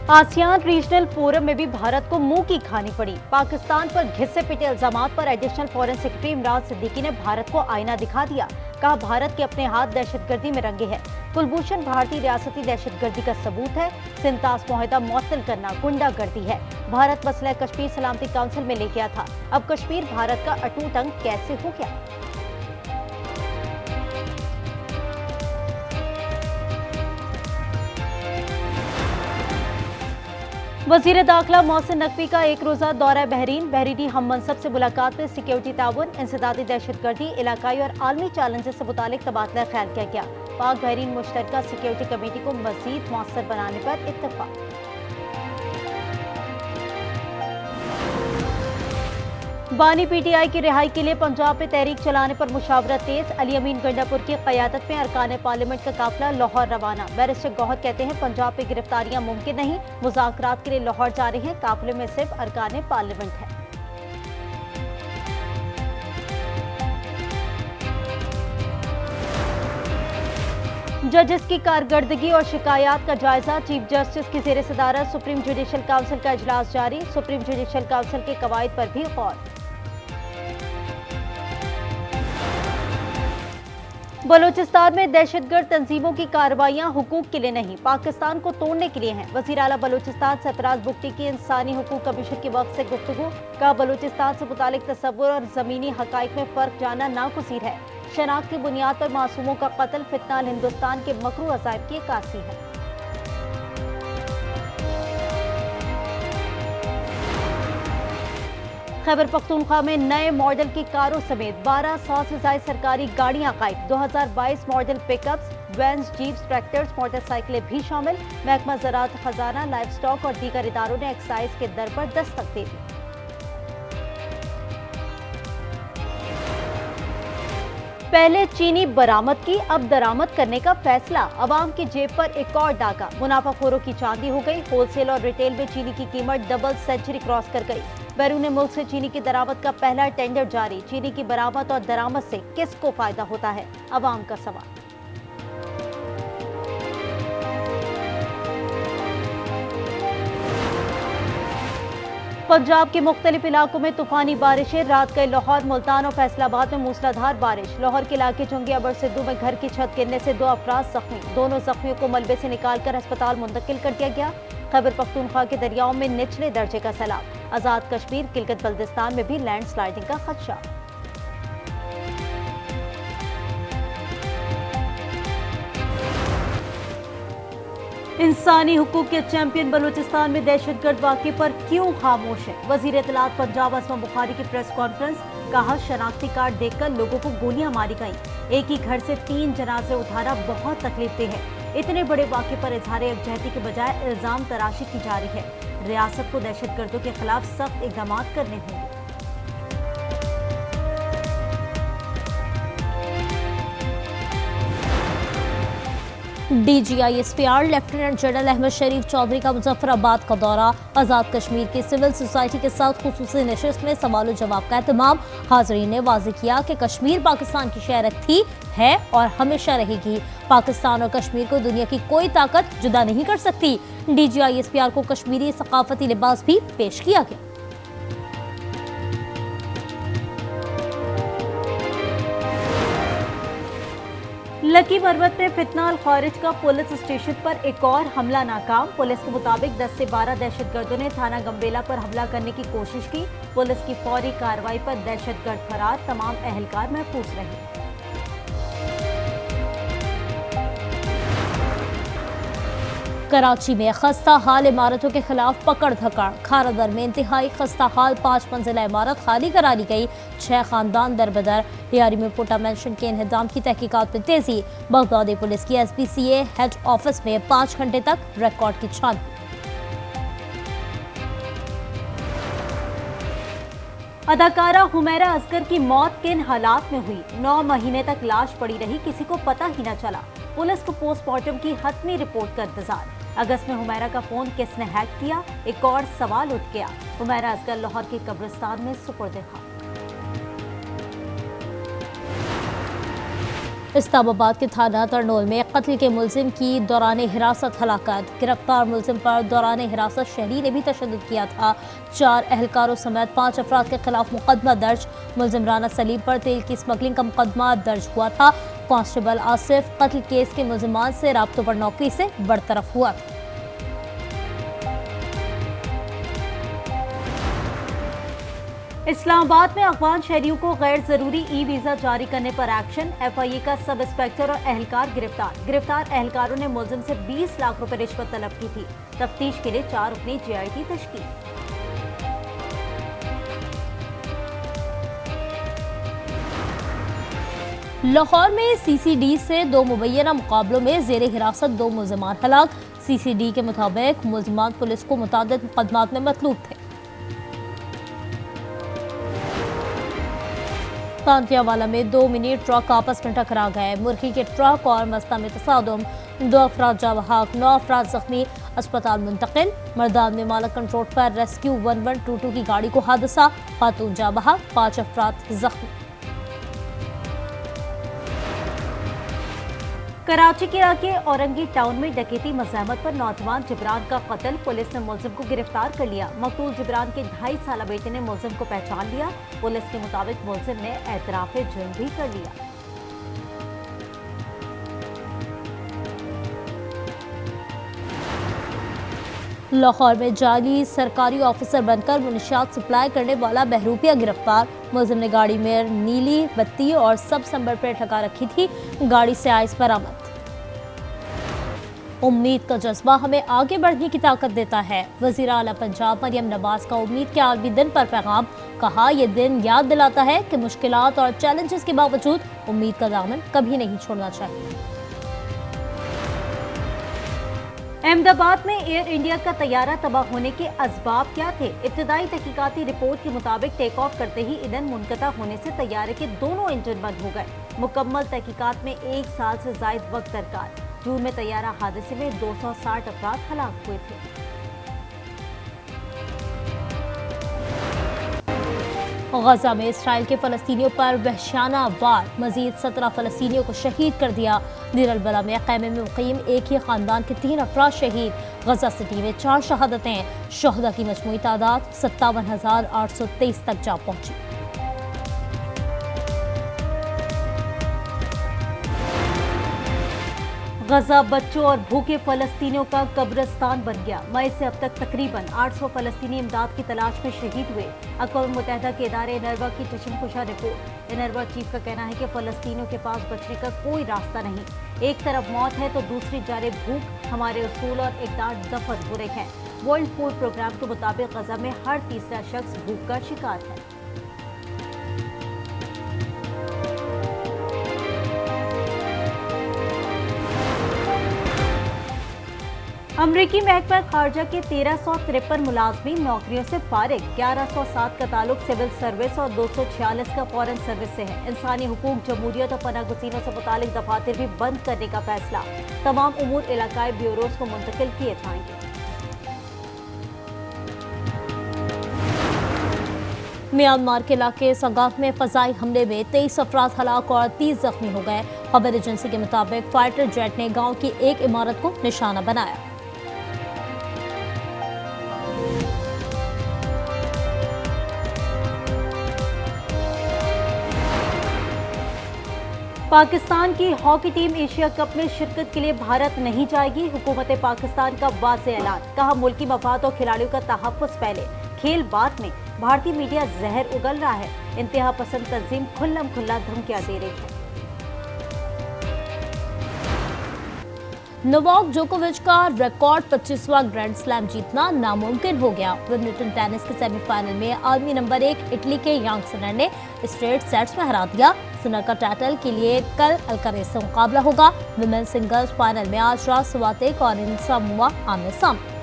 ASEAN regional forum में भी भारत को मुंह की खानी पड़ी। पाकिस्तान पर घिसे पिटे इल्जामात पर additional foreign secretary Imran Siddiqui ने भारत को आईना दिखा दिया। कहा, भारत के अपने हाथ दहशतगर्दी में रंगे हैं। कुलभूषण भारतीय रियासती दहशतगर्दी का सबूत है। सिंतास मुआहदा मुअत्तल करना गुंडागर्दी है। भारत मसला कश्मीर सलामती काउंसिल में ले गया था, अब कश्मीर भारत का अटूट अंग कैसे हो गया? वजीर दाखिला मोहसिन नकवी का एक रोजा दौरा बहरीनी हम मनसब से मुलाकात में सिक्योरिटी ताउन, इंसदादी दहशतगर्दी, इलाकाई और आलमी चैलेंजेस से मुतालिक तबादला ख्याल किया गया। पाक बहरीन मुश्तरका सिक्योरिटी कमेटी को मजीद मौसर बनाने पर इत्तफाक। बानी पीटीआई की रिहाई के लिए पंजाब में तहरीक चलाने पर मुशावरत तेज। अली अमीन गंडापुर की क़यादत में अरकान पार्लियामेंट का काफिला लाहौर रवाना। बैरिस्टर गौहर कहते हैं, पंजाब में गिरफ्तारियां मुमकिन नहीं, मुज़ाकरात के लिए लाहौर जा रहे हैं। काफिले में सिर्फ अरकान पार्लियामेंट है। जजेस की कारकर्दगी और शिकायत का जायजा। चीफ जस्टिस की ज़ेर सदारत सुप्रीम जुडिशल काउंसिल का इजलास जारी। सुप्रीम जुडिशल काउंसिल के कवायद पर भी गौर। बलूचिस्तान में दहशतगर्द तंजीमों की कार्रवाइयां हुकूक के लिए नहीं, पाकिस्तान को तोड़ने के लिए हैं। वज़ीर आला बलूचिस्तान सरफराज बुगटी की इंसानी हुकूक कमीशन के वक्त से गुफ्तगू। कहा, बलूचिस्तान से मुतालिक तसव्वुर और ज़मीनी हक़ाइक़ में फ़र्क जानना नागुज़ीर है। शनाख्त की बुनियाद पर मासूमों का कत्ल फितनाल हिंदुस्तान के मकरू अज़ाइब की अक्कासी है। खैबर पख्तूनख्वा में नए मॉडल की कारों समेत 1200 से ज्यादा सरकारी गाड़ियां गायब। 2022 model pickups, vans, jeeps, tractors, मोटरसाइकिलें भी शामिल। महकमा ज़राअत, खजाना, लाइफ स्टॉक और दीगर इदारों ने एक्साइज के दर पर दस्तक दे दी। पहले चीनी बरामद की, अब दरामद करने का फैसला। अवाम की जेब पर एक और डाका। मुनाफाखोरों की चांदी हो गई। होलसेल और रिटेल में चीनी की कीमत डबल सेंचुरी क्रॉस कर गई। बैरून मुल्क से चीनी की दरामद का पहला टेंडर जारी। चीनी की बरामद और दरामद से किसको फायदा होता है, अवाम का सवाल। पंजाब के मुख्तलिफ इलाकों में तूफानी बारिशें। रात गए लाहौर, मुल्तान और फैसलाबाद में मूसलाधार बारिश। लाहौर के इलाके चुंगी अबर सिद्धू में घर की छत गिरने से 2 अफराद जख्मी। दोनों जख्मियों को मलबे से निकालकर अस्पताल मुंतकिल कर दिया गया। खैबर पख्तूनख्वा के दरियाओं में निचले दर्जे का सैलाब। आजाद कश्मीर, गिलगित बल्तिस्तान में भी लैंडस्लाइडिंग का खदशा। इंसानी हुकूक के चैंपियन बलूचिस्तान में दहशतगर्द वाक़े पर क्यों खामोश है? वज़ीर इत्तलात पंजाब असमा बुखारी की प्रेस कॉन्फ्रेंस। कहा, शनाख्ती कार्ड देखकर लोगों को गोलियां मारी गईं। एक ही घर से 3 जनाजे उठाना बहुत तकलीफदेह है। इतने बड़े वाक़े पर इजहार यकजहती के बजाय इल्जाम तराशी की जा रही है। रियासत को दहशतगर्दों के खिलाफ सख्त इक़दाम करने होंगे। DGISPR लेफ्टिनेंट जनरल अहमद शरीफ चौधरी का मुजफ्फराबाद का दौरा। आज़ाद कश्मीर की सिविल सोसाइटी के साथ खुसूसी नशिस्त में सवाल जवाब का एहतमाम। हाज़रीन ने वाज़ेह किया कि कश्मीर पाकिस्तान की शहरत थी, है और हमेशा रहेगी। पाकिस्तान और कश्मीर को दुनिया की कोई ताकत जुदा नहीं कर सकती। DGISPR को कश्मीरी सकाफती लिबास भी पेश किया गया। लकी मरवत में फितनाल खारिज का पुलिस स्टेशन पर एक और हमला नाकाम। पुलिस के मुताबिक 10 से 12 दहशतगर्दों ने थाना गंबेला पर हमला करने की कोशिश की। पुलिस की फौरी कार्रवाई पर दहशतगर्द फरार, तमाम अहलकार महफूज रहे। कराची में खस्ता हाल इमारतों के खिलाफ पकड़ धकड़। खारादर में इंतहाई खस्ता हाल 5 मंजिला इमारत खाली करा ली गई। 6 खानदान दरबदर। डियारी में पोटा मेंशन के इंहदाम की तहकीकात में तेजी। बगदादी पुलिस की SPCA हेड ऑफिस में 5 घंटे तक रिकॉर्ड की छानबीन। अदाकारा हुमैरा असगर की मौत किन हालात में हुई? 9 महीने तक लाश पड़ी रही, किसी को पता ही न चला। पुलिस को पोस्टमार्टम की हतमी रिपोर्ट का इंतजार। अगस्त में हुमैरा का फोन किसने हैक किया? एक और सवाल उठ गया। हुमैरा असगर लाहौर के कब्रिस्तान में सुपुर्द खाक। इस्लामाबाद के थाना तरनोल में कत्ल के मुलजिम की दौरान हिरासत हलाकत। गिरफ्तार मुलजिम पर दौरान हिरासत शहरी ने भी तशद्दुद किया था। 4 एहलकारों समेत 5 अफराद के खिलाफ मुकदमा दर्ज। मुलजिम राना सलीम पर तेल की स्मगलिंग का मुकदमा दर्ज हुआ था। कांस्टेबल आसिफ कत्ल केस के मुलजिमान से राब्तों पर नौकरी से बरतरफ हुआ। इस्लामाबाद में अफगान शहरियों को गैर जरूरी ई वीजा जारी करने पर एक्शन। FIA का सब इंस्पेक्टर और एहलकार गिरफ्तार एहलकारों ने मुलजिम से 20 लाख रुपए रिश्वत तलब की थी। तफ्तीश के लिए 4 रुकनी GIT तश्कील। लाहौर में CCD से 2 मुबैना मुकाबलों में जेर हिरासत 2 मुलजिमान हलाक। CCD के मुताबिक मुलजिमान पुलिस को मुतादिद मुकदमात में मतलूब थे। तांतियावाला में 2 मिनी ट्रक आपस में टकरा गए। मुर्गी के ट्रक और मस्ता में तसादुम, 2 अफराद जाँ बहक, 9 अफराद जख्मी, अस्पताल मुंतकिल। मर्दान में मालकन रोड पर रेस्क्यू 1122 की गाड़ी को हादसा, खातून जाँ बहक, 5 अफराद जख्मी। कराची के इलाके औरंगी टाउन में डकैती मज़ाहमत पर नौजवान जिब्रान का कत्ल। पुलिस ने मुलजिम को गिरफ्तार कर लिया। मकतूल जिब्रान के 2.5 साल बेटे ने मुलजिम को पहचान लिया। पुलिस के मुताबिक मुलजिम ने एतराफ़े जुर्म भी कर लिया। लाहौर में जाली सरकारी ऑफिसर बनकर मुनशियात सप्लाई करने वाला बहरूपिया गिरफ्तार। मुलजिम ने गाड़ी में नीली बत्ती और सब नंबर प्लेट लगा रखी थी। गाड़ी से आइस बरामद। उम्मीद का जज्बा हमें आगे बढ़ने की ताकत देता है। वज़ीर आला पंजाब मरियम नवाज का उम्मीद के आलमी दिन पर पैगाम। कहा, यह दिन याद दिलाता है कि मुश्किलात और चैलेंजेस के बावजूद उम्मीद का दामन कभी नहीं छोड़ना चाहिए। अहमदाबाद में एयर इंडिया का तैयारा तबाह होने के असबाब क्या थे? इब्तदाई तहकीकाती रिपोर्ट के मुताबिक टेक ऑफ करते ही ईंधन मुनक़ता होने से तैयारे के दोनों इंजन बंद हो गए। मुकम्मल तहकीकात में 1 साल से ज़ायद वक्त दरकार। जून में तैयारा हादसे में 260 अफराद हलाक हुए थे। गजा में इसराइल के फलस्तीनियों पर वहशाना वार, मजीद 17 फलस्तीनियों को शहीद कर दिया। दीर अल-बला में क़ैमे में मुक़ीम एक ही ख़ानदान के 3 अफराद शहीद। गजा सिटी में 4 शहादतें। शहदा की मजमूई तादाद 57,823 तक जा पहुंची। गजा बच्चों और भूखे फलस्तीनियों का कब्रिस्तान बन गया। मई से अब तक तकरीबन 800 फलस्तीनी इमदाद की तलाश में शहीद हुए। अक़वाम मुत्तहिदा के इदारे इनरवा की चशमकुशा रिपोर्ट। इनरवा चीफ का कहना है कि फलस्तीनियों के पास बचने का कोई रास्ता नहीं। एक तरफ मौत है तो दूसरी जानिब भूख। हमारे उसूल और इक़दार दफन हो रहे हैं। वर्ल्ड फूड प्रोग्राम के मुताबिक गजा में हर तीसरा शख्स भूख का शिकार है। अमरीकी महकमा खारजा के 1353 मुलाजमीन नौकरियों से फारिग। 1107 का ताल्लुक सिविल सर्विस और 246 का फॉरेन सर्विस से है। इंसानी हुकूक, जमहूरियत और पनागज़ीनों से मुतालिक दफातर भी बंद करने का फैसला। तमाम उमूर इलाकाई ब्यूरोज को मुंतकिल किए जाएंगे। म्यांमार के इलाके संगाफ में फ़ज़ाई हमले में 23 अफराद हलाक और 30 जख्मी हो गए। खबर एजेंसी के मुताबिक फाइटर जेट ने गाँव की एक इमारत को निशाना बनाया। पाकिस्तान की हॉकी टीम एशिया कप में शिरकत के लिए भारत नहीं जाएगी। हुकूमत पाकिस्तान का वाज़ेह ऐलान। कहा, मुल्की मफाद और खिलाड़ियों का तहफ़्फ़ुज़ पहले, खेल बाद में। भारतीय मीडिया जहर उगल रहा है। इंतहा पसंद तंजीम खुल्लम खुल्ला धमकियां दे रही है। नोवाक जोकोविच का रिकॉर्ड 25वां ग्रैंड स्लैम जीतना नामुमकिन हो गया। विंबलडन टेनिस के सेमीफाइनल में आलमी नंबर 1 इटली के यांग सिनर ने स्ट्रेट सेट्स में हरा दिया। सिनर का टाइटल के लिए कल अल्कारेज से मुकाबला होगा। विमेन सिंगल्स फाइनल में आज रात सवातेक और इनसामुआ आमने सामने।